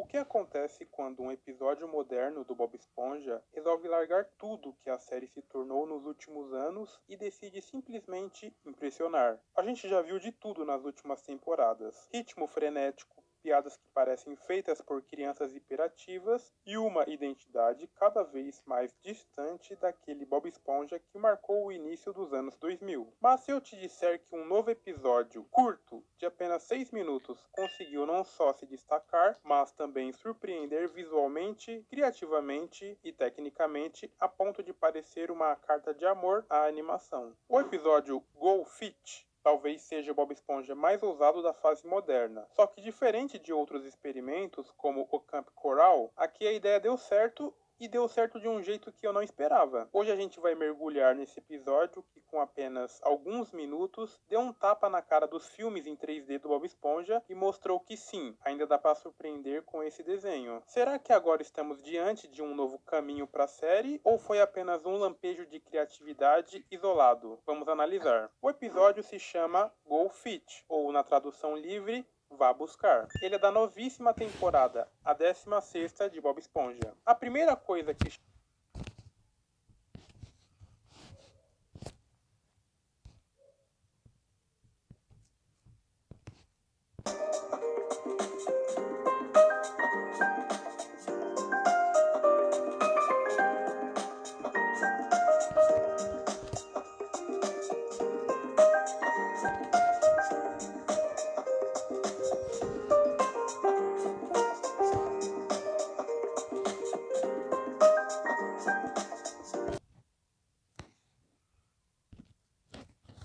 O que acontece quando um episódio moderno do Bob Esponja resolve largar tudo que a série se tornou nos últimos anos e decide simplesmente impressionar? A gente já viu de tudo nas últimas temporadas. Ritmo frenético, piadas que parecem feitas por crianças hiperativas e uma identidade cada vez mais distante daquele Bob Esponja que marcou o início dos anos 2000. Mas se eu te disser que um novo episódio, curto, de apenas 6 minutos, conseguiu não só se destacar, mas também surpreender visualmente, criativamente e tecnicamente a ponto de parecer uma carta de amor à animação. O episódio Go Fit talvez seja o Bob Esponja mais ousado da fase moderna. Só que diferente de outros experimentos, como o Camp Coral, aqui a ideia deu certo e deu certo de um jeito que eu não esperava. Hoje a gente vai mergulhar nesse episódio que, com apenas alguns minutos, deu um tapa na cara dos filmes em 3D do Bob Esponja e mostrou que sim, ainda dá para surpreender com esse desenho. Será que agora estamos diante de um novo caminho para a série ou foi apenas um lampejo de criatividade isolado? Vamos analisar. O episódio se chama Go Fit, ou na tradução livre, Vá Buscar. Ele é da novíssima temporada, a 16ª de Bob Esponja. A primeira coisa que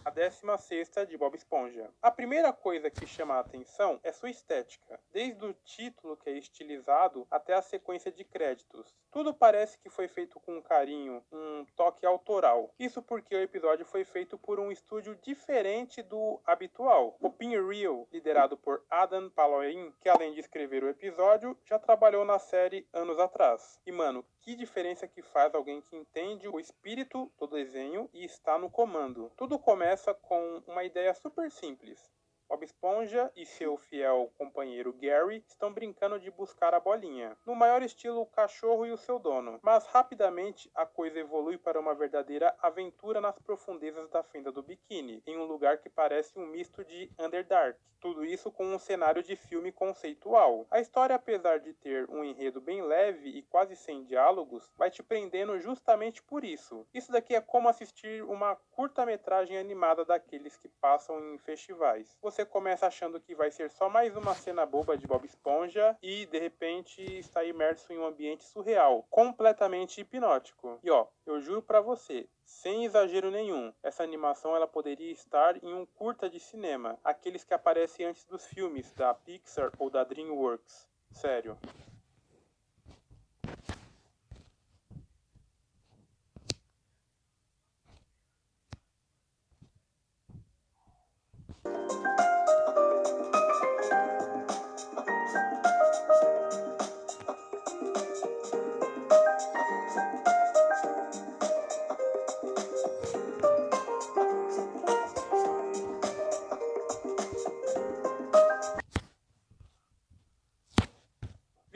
a 16ª de Bob Esponja. A primeira coisa que chama a atenção é sua estética, desde o título, que é estilizado, até a sequência de créditos. Tudo parece que foi feito com carinho, um toque autoral. Isso porque o episódio foi feito por um estúdio diferente do habitual. O Pinwheel, liderado por Adam Paloin, que além de escrever o episódio, já trabalhou na série anos atrás. E mano, que diferença que faz alguém que entende o espírito do desenho e está no comando. Tudo começa com uma ideia super simples. Bob Esponja e seu fiel companheiro Gary estão brincando de buscar a bolinha, no maior estilo o cachorro e o seu dono. Mas rapidamente a coisa evolui para uma verdadeira aventura nas profundezas da fenda do biquíni, em um lugar que parece um misto de Underdark. Tudo isso com um cenário de filme conceitual. A história, apesar de ter um enredo bem leve e quase sem diálogos, vai te prendendo justamente por isso. Isso daqui é como assistir uma curta-metragem animada daqueles que passam em festivais. Você começa achando que vai ser só mais uma cena boba de Bob Esponja e, de repente, está imerso em um ambiente surreal, completamente hipnótico. E ó, eu juro pra você, sem exagero nenhum, essa animação ela poderia estar em um curta de cinema, aqueles que aparecem antes dos filmes da Pixar ou da DreamWorks. Sério.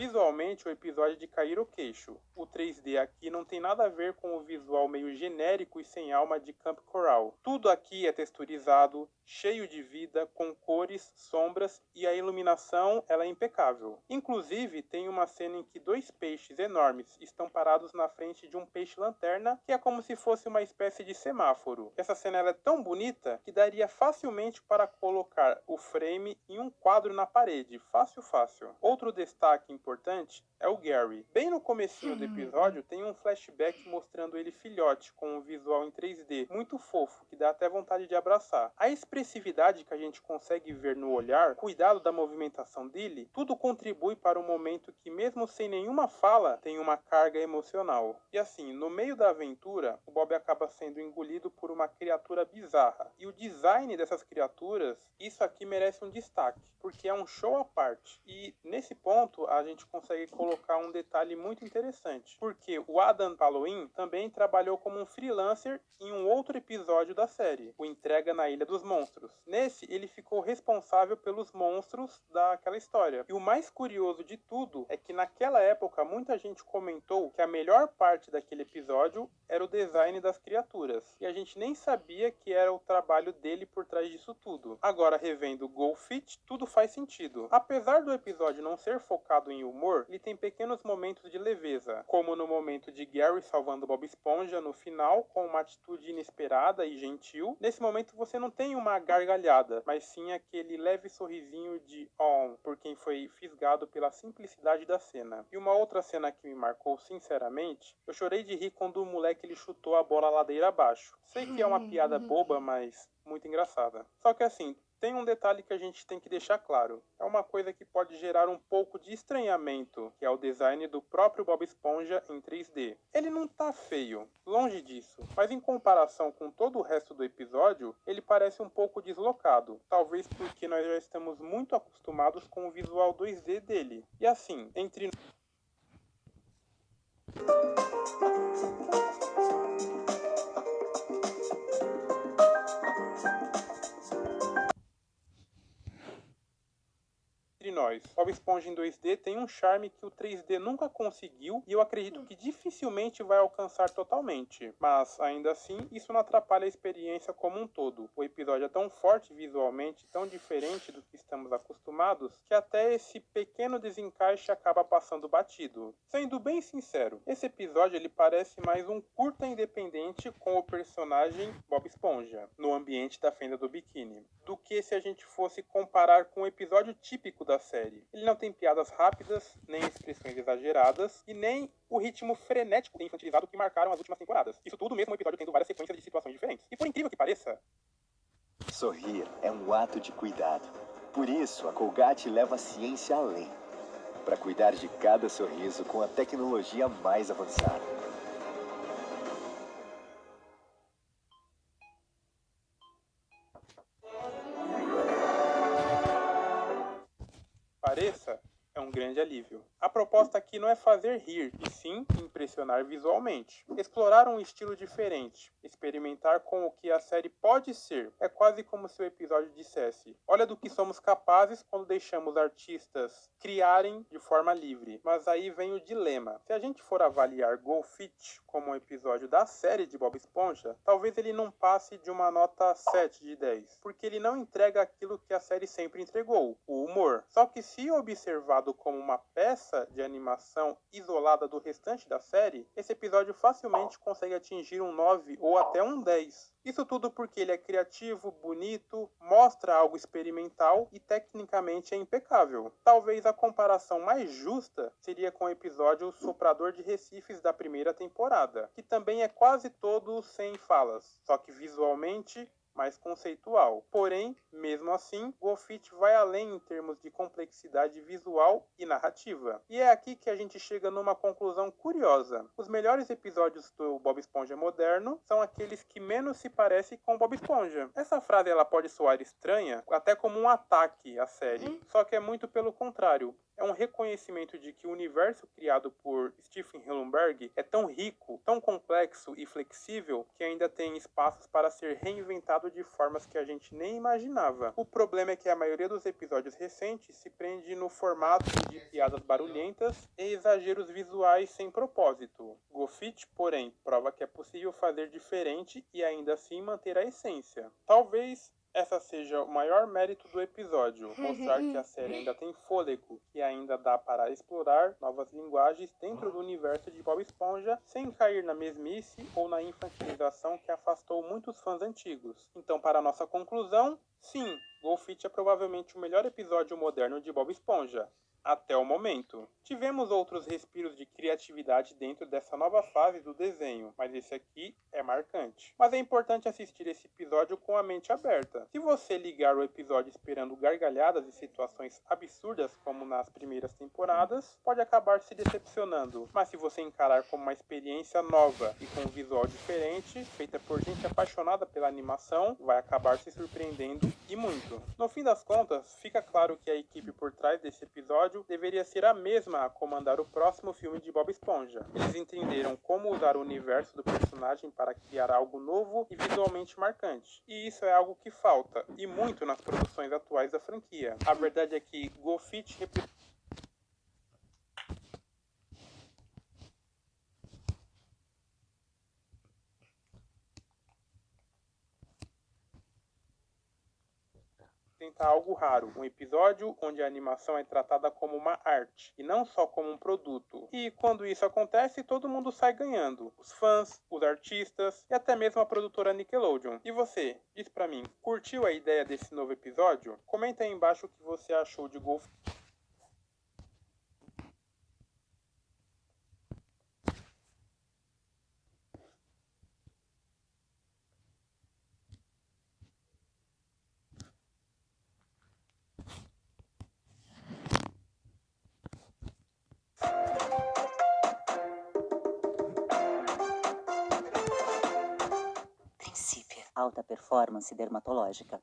Visualmente, o episódio é de cair o queixo. O 3D aqui não tem nada a ver com o visual meio genérico e sem alma de Camp Coral. Tudo aqui é texturizado, cheio de vida, com cores, sombras e a iluminação ela é impecável. Inclusive, tem uma cena em que 2 peixes enormes estão parados na frente de um peixe-lanterna, que é como se fosse uma espécie de semáforo. Essa cena ela é tão bonita que daria facilmente para colocar o frame em um quadro na parede. Fácil, fácil. Outro destaque importante é o Gary. Bem no comecinho do episódio, tem um flashback mostrando ele filhote, com um visual em 3D, muito fofo, que dá até vontade de abraçar. A expressividade que a gente consegue ver no olhar, cuidado da movimentação dele, tudo contribui para um momento que, mesmo sem nenhuma fala, tem uma carga emocional. E assim, no meio da aventura, o Bob acaba sendo engolido por uma criatura bizarra. E o design dessas criaturas, isso aqui merece um destaque, porque é um show à parte. E nesse ponto, a gente consegue colocar um detalhe muito interessante, porque o Adam Paloin também trabalhou como um freelancer em um outro episódio da série, o Entrega na Ilha dos Monstros. Nesse, ele ficou responsável pelos monstros daquela história. E o mais curioso de tudo é que naquela época muita gente comentou que a melhor parte daquele episódio era o design das criaturas. E a gente nem sabia que era o trabalho dele por trás disso tudo. Agora, revendo Go Fit, tudo faz sentido. Apesar do episódio não ser focado em humor, ele tem pequenos momentos de leveza, como no momento de Gary salvando Bob Esponja no final, com uma atitude inesperada e gentil. Nesse momento você não tem uma gargalhada, mas sim aquele leve sorrisinho de por quem foi fisgado pela simplicidade da cena. E uma outra cena que me marcou sinceramente, eu chorei de rir quando o moleque ele chutou a bola ladeira abaixo. Sei que é uma piada boba, mas muito engraçada. Só que assim, tem um detalhe que a gente tem que deixar claro. É uma coisa que pode gerar um pouco de estranhamento, que é o design do próprio Bob Esponja em 3D. Ele não tá feio, longe disso, mas em comparação com todo o resto do episódio, ele parece um pouco deslocado. Talvez porque nós já estamos muito acostumados com o visual 2D dele. E assim, entre nós, Bob Esponja em 2D tem um charme que o 3D nunca conseguiu e eu acredito que dificilmente vai alcançar totalmente. Mas, ainda assim, isso não atrapalha a experiência como um todo. O episódio é tão forte visualmente, tão diferente do que estamos acostumados, que até esse pequeno desencaixe acaba passando batido. Sendo bem sincero, esse episódio ele parece mais um curta independente com o personagem Bob Esponja, no ambiente da Fenda do Biquíni, do que se a gente fosse comparar com o episódio típico da série. Ele não tem piadas rápidas, nem expressões exageradas, e nem o ritmo frenético e infantilizado que marcaram as últimas temporadas. Isso tudo mesmo o episódio tendo várias sequências de situações diferentes. E por incrível que pareça, sorrir é um ato de cuidado. Por isso, a Colgate leva a ciência além, para cuidar de cada sorriso com a tecnologia mais avançada. é um grande alívio. A proposta aqui não é fazer rir, e sim impressionar visualmente. Explorar um estilo diferente, experimentar com o que a série pode ser. É quase como se o episódio dissesse: olha do que somos capazes quando deixamos artistas criarem de forma livre. Mas aí vem o dilema. Se a gente for avaliar Go Fit como um episódio da série de Bob Esponja, talvez ele não passe de uma nota 7 de 10, porque ele não entrega aquilo que a série sempre entregou, o humor. Só que se observado como uma peça de animação isolada do restante da série, esse episódio facilmente consegue atingir um 9 ou até um 10. Isso tudo porque ele é criativo, bonito, mostra algo experimental e tecnicamente é impecável. Talvez a comparação mais justa seria com o episódio Soprador de Recifes da primeira temporada, que também é quase todo sem falas, só que visualmente mais conceitual. Porém, mesmo assim, Go Fit vai além em termos de complexidade visual e narrativa. E é aqui que a gente chega numa conclusão curiosa. Os melhores episódios do Bob Esponja moderno são aqueles que menos se parecem com Bob Esponja. Essa frase ela pode soar estranha, até como um ataque à série, só que é muito pelo contrário. É um reconhecimento de que o universo criado por Stephen Hillenburg é tão rico, tão complexo e flexível que ainda tem espaços para ser reinventado de formas que a gente nem imaginava. O problema é que a maioria dos episódios recentes se prende no formato de piadas barulhentas e exageros visuais sem propósito. Go Fit, porém, prova que é possível fazer diferente e ainda assim manter a essência. Talvez essa seja o maior mérito do episódio, mostrar que a série ainda tem fôlego e ainda dá para explorar novas linguagens dentro do universo de Bob Esponja sem cair na mesmice ou na infantilização que afastou muitos fãs antigos. Então, para nossa conclusão, sim, Golfit é provavelmente o melhor episódio moderno de Bob Esponja. Até o momento. Tivemos outros respiros de criatividade dentro dessa nova fase do desenho, mas esse aqui é marcante. Mas é importante assistir esse episódio com a mente aberta. Se você ligar o episódio esperando gargalhadas e situações absurdas como nas primeiras temporadas, pode acabar se decepcionando. Mas se você encarar como uma experiência nova e com um visual diferente, feita por gente apaixonada pela animação, vai acabar se surpreendendo e muito. No fim das contas, fica claro que a equipe por trás desse episódio deveria ser a mesma a comandar o próximo filme de Bob Esponja. Eles entenderam como usar o universo do personagem para criar algo novo e visualmente marcante. E isso é algo que falta, e muito nas produções atuais da franquia. A verdade é que Golfit representa algo raro, um episódio onde a animação é tratada como uma arte e não só como um produto. E quando isso acontece, todo mundo sai ganhando: os fãs, os artistas e até mesmo a produtora Nickelodeon. E você, diz pra mim, curtiu a ideia desse novo episódio? Comenta aí embaixo o que você achou de Golf. Princípio. Alta performance dermatológica.